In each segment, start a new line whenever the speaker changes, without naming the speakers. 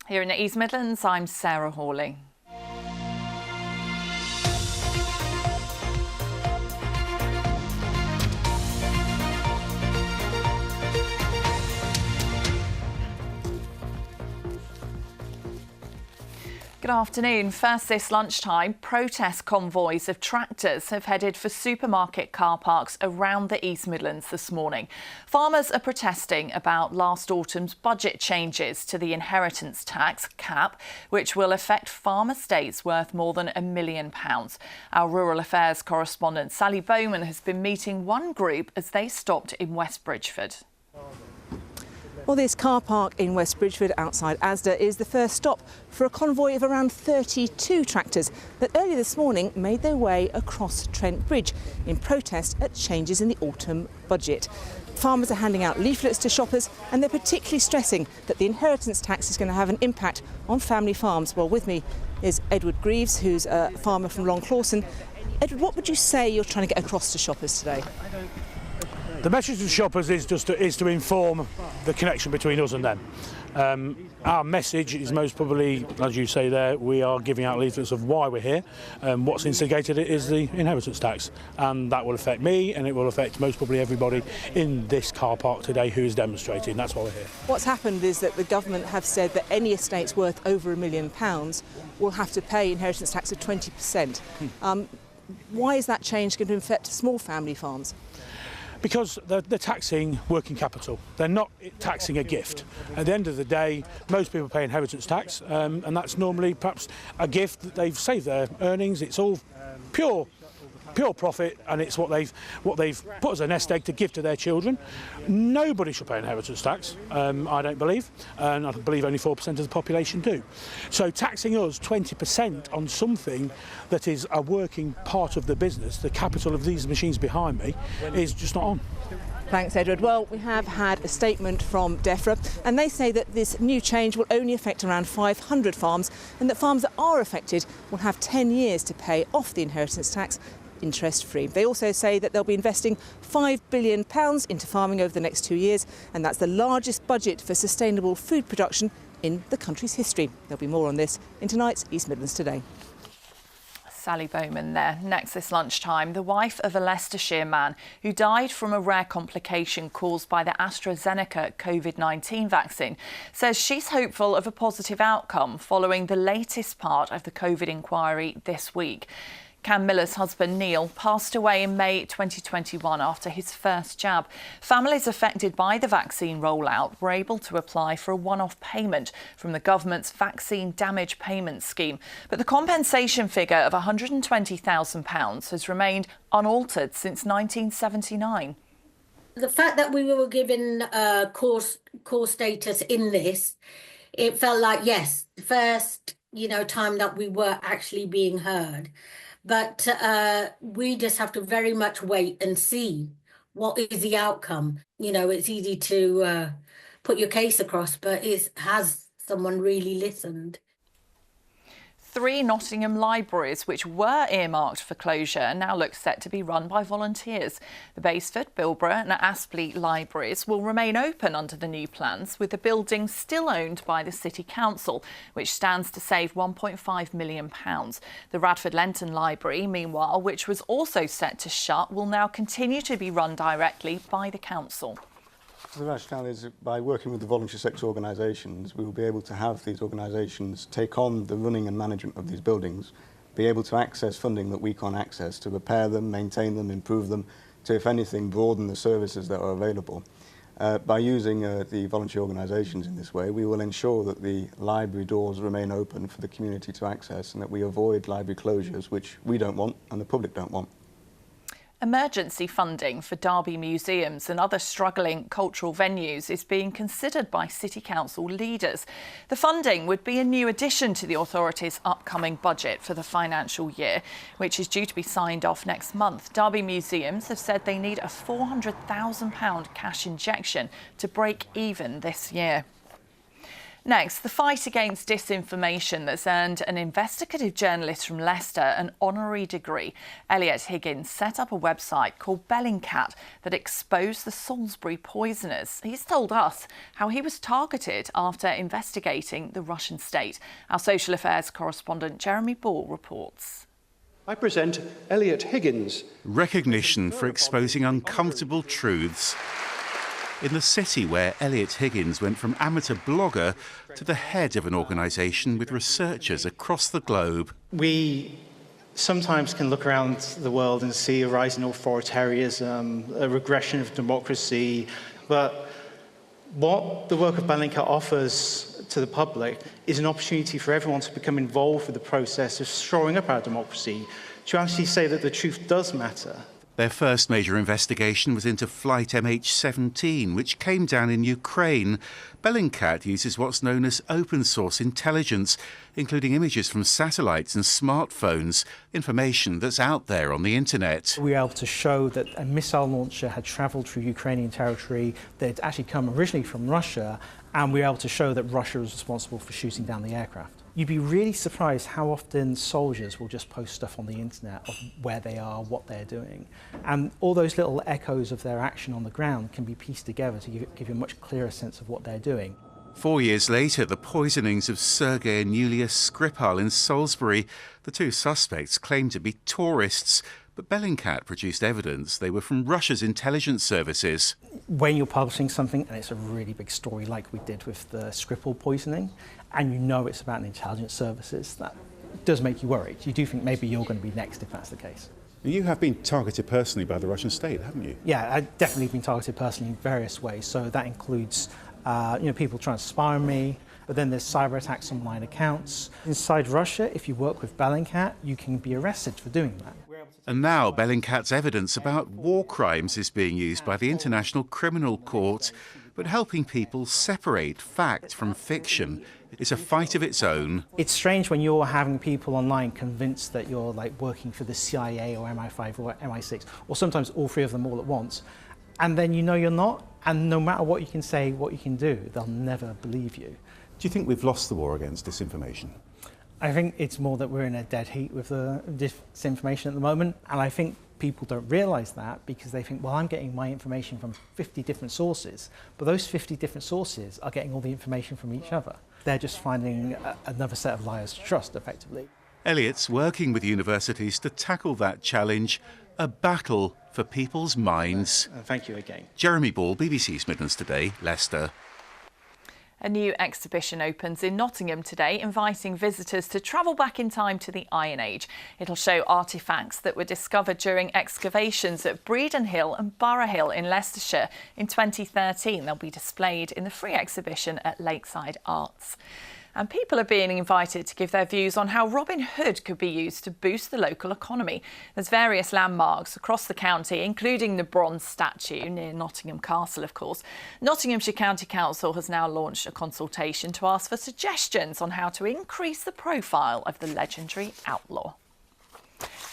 Here in the East Midlands, I'm Sarah Hawley. Good afternoon. First this lunchtime, protest convoys of tractors have headed for supermarket car parks around the East Midlands this morning. Farmers are protesting about last autumn's budget changes to the inheritance tax cap, which will affect farm estates worth more than £1 million. Our rural affairs correspondent Sally Bowman has been meeting one group as they stopped in West Bridgford.
Well, this car park in West Bridgford outside Asda is the first stop for a convoy of around 32 tractors that earlier this morning made their way across Trent Bridge in protest at changes in the autumn budget. Farmers are handing out leaflets to shoppers and they're particularly stressing that the inheritance tax is going to have an impact on family farms. Well, with me is Edward Greaves, who's a farmer from Long Clawson. Edward, what would you say you're trying to get across to shoppers today?
The message to shoppers is to inform the connection between us and them. Our message is most probably, as you say there, we are giving out leaflets of why we're here. What's instigated it is the inheritance tax, and that will affect me and it will affect most probably everybody in this car park today who is demonstrating. That's why we're here. What's
happened is that the government have said that any estates worth over £1 million will have to pay inheritance tax of 20%. Why is that change going to affect small family farms?
Because they're taxing working capital. They're not taxing a gift. At the end of the day, most people pay inheritance tax, and that's normally perhaps a gift that they've saved their earnings. It's all pure profit, and it's what they've put as a nest egg to give to their children. Nobody should pay inheritance tax, I don't believe, and I believe only 4% of the population do. So taxing us 20% on something that is a working part of the business, the capital of these machines behind me, is just not on.
Thanks, Edward. Well, we have had a statement from DEFRA, and they say that this new change will only affect around 500 farms, and that farms that are affected will have 10 years to pay off the inheritance tax interest-free. They also say that they'll be investing £5 billion into farming over the next 2 years, and that's the largest budget for sustainable food production in the country's history. There'll be more on this in tonight's East Midlands Today.
Sally Bowman there. Next this lunchtime, the wife of a Leicestershire man who died from a rare complication caused by the AstraZeneca COVID-19 vaccine says she's hopeful of a positive outcome following the latest part of the COVID inquiry this week. Cam Miller's husband, Neil, passed away in May 2021 after his first jab. Families affected by the vaccine rollout were able to apply for a one-off payment from the government's vaccine damage payment scheme. But the compensation figure of £120,000 has remained unaltered since 1979.
The fact that we were given core status in this, it felt like, yes, the first, time that we were actually being heard. But we just have to very much wait and see what is the outcome. It's easy to put your case across, but has someone really listened?
3 Nottingham libraries, which were earmarked for closure, now look set to be run by volunteers. The Basford, Bilborough and Aspley libraries will remain open under the new plans, with the building still owned by the City Council, which stands to save £1.5 million. The Radford Lenton Library, meanwhile, which was also set to shut, will now continue to be run directly by the council.
The rationale is by working with the voluntary sector organisations, we will be able to have these organisations take on the running and management of these buildings, be able to access funding that we can't access, to repair them, maintain them, improve them, to, if anything, broaden the services that are available. By using the voluntary organisations in this way, we will ensure that the library doors remain open for the community to access and that we avoid library closures, which we don't want and the public don't want.
Emergency funding for Derby museums and other struggling cultural venues is being considered by City Council leaders. The funding would be a new addition to the authority's upcoming budget for the financial year, which is due to be signed off next month. Derby museums have said they need a £400,000 cash injection to break even this year. Next, the fight against disinformation that's earned an investigative journalist from Leicester an honorary degree. Elliot Higgins set up a website called Bellingcat that exposed the Salisbury poisoners. He's told us how he was targeted after investigating the Russian state. Our social affairs correspondent Jeremy Ball reports.
I present Elliot Higgins.
Recognition for exposing uncomfortable truths. In the city where Elliot Higgins went from amateur blogger to the head of an organisation with researchers across the globe.
We sometimes can look around the world and see a rise in authoritarianism, a regression of democracy, but what the work of Bellingcat offers to the public is an opportunity for everyone to become involved with the process of shoring up our democracy, to actually say that the truth does matter.
Their first major investigation was into Flight MH17, which came down in Ukraine. Bellingcat uses what's known as open source intelligence, including images from satellites and smartphones, information that's out there on the internet.
We were able to show that a missile launcher had travelled through Ukrainian territory, that had actually come originally from Russia, and we were able to show that Russia was responsible for shooting down the aircraft. You'd be really surprised how often soldiers will just post stuff on the internet of where they are, what they're doing. And all those little echoes of their action on the ground can be pieced together to give you a much clearer sense of what they're doing.
4 years later, the poisonings of Sergei and Yulia Skripal in Salisbury. The two suspects claimed to be tourists, but Bellingcat produced evidence they were from Russia's intelligence services.
When you're publishing something and it's a really big story like we did with the Skripal poisoning, and you know it's about the intelligence services, that does make you worried. You do think maybe you're going to be next if that's the case.
You have been targeted personally by the Russian state, haven't you?
Yeah, I've definitely been targeted personally in various ways. So that includes people trying to spy on me, but then there's cyber attacks on online accounts. Inside Russia, if you work with Bellingcat, you can be arrested for doing that.
And now Bellingcat's evidence about war crimes is being used by the International Criminal Court. But helping people separate fact from fiction is a fight of its own.
It's strange when you're having people online convinced that you're working for the CIA or MI5 or MI6, or sometimes all three of them all at once, and then you know you're not, and no matter what you can say, what you can do, they'll never believe you.
Do you think we've lost the war against disinformation?
I think it's more that we're in a dead heat with the disinformation at the moment, and I think people don't realise that because they think, well, I'm getting my information from 50 different sources, but those 50 different sources are getting all the information from each other. They're just finding another set of liars to trust, effectively.
Elliot's working with universities to tackle that challenge, a battle for people's minds.
Thank you again.
Jeremy Ball, BBC East Midlands Today, Leicester.
A new exhibition opens in Nottingham today, inviting visitors to travel back in time to the Iron Age. It'll show artefacts that were discovered during excavations at Breedon Hill and Borough Hill in Leicestershire. In 2013, they'll be displayed in the free exhibition at Lakeside Arts. And people are being invited to give their views on how Robin Hood could be used to boost the local economy. There's various landmarks across the county, including the bronze statue near Nottingham Castle, of course. Nottinghamshire County Council has now launched a consultation to ask for suggestions on how to increase the profile of the legendary outlaw.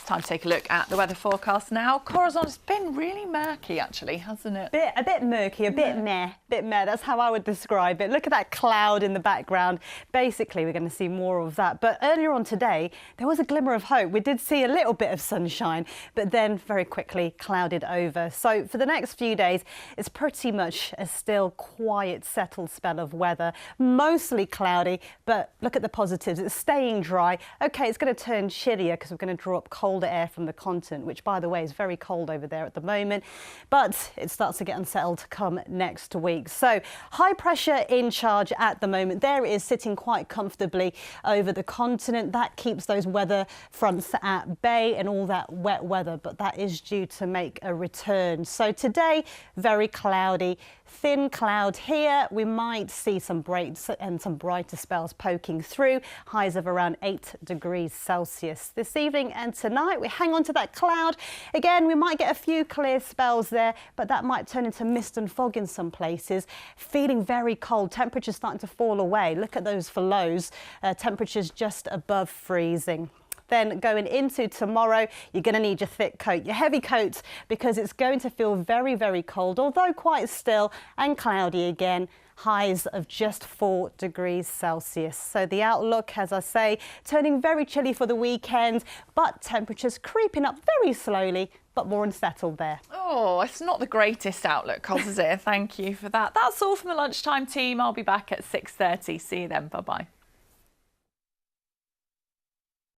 Time to take a look at the weather forecast now. Corazon, it's been really murky, actually, hasn't it?
A bit murky, a bit meh. That's how I would describe it. Look at that cloud in the background. Basically, we're going to see more of that. But earlier on today, there was a glimmer of hope. We did see a little bit of sunshine, but then very quickly clouded over. So for the next few days, it's pretty much a still quiet, settled spell of weather. Mostly cloudy, but look at the positives. It's staying dry. OK, it's going to turn chillier because we're going to draw up colder air from the continent, which, by the way, is very cold over there at the moment. But it starts to get unsettled come next week. So high pressure in charge at the moment. There it is, sitting quite comfortably over the continent. That keeps those weather fronts at bay and all that wet weather, but that is due to make a return. So today, very cloudy. Thin cloud here. We might see some breaks and some brighter spells poking through. Highs of around 8 degrees Celsius. This evening and tonight, we hang on to that cloud. Again, we might get a few clear spells there, but that might turn into mist and fog in some places. Feeling very cold. Temperatures starting to fall away. Look at those for lows. Temperatures just above freezing. Then going into tomorrow, you're going to need your thick coat, your heavy coat, because it's going to feel very, very cold, although quite still and cloudy again. highs of just 4 degrees Celsius. So the outlook, as I say, turning very chilly for the weekend, but temperatures creeping up very slowly, but more unsettled there.
Oh, it's not the greatest outlook, Cos, is it? Thank you for that. That's all from the Lunchtime team. I'll be back at 6:30. See you then. Bye-bye.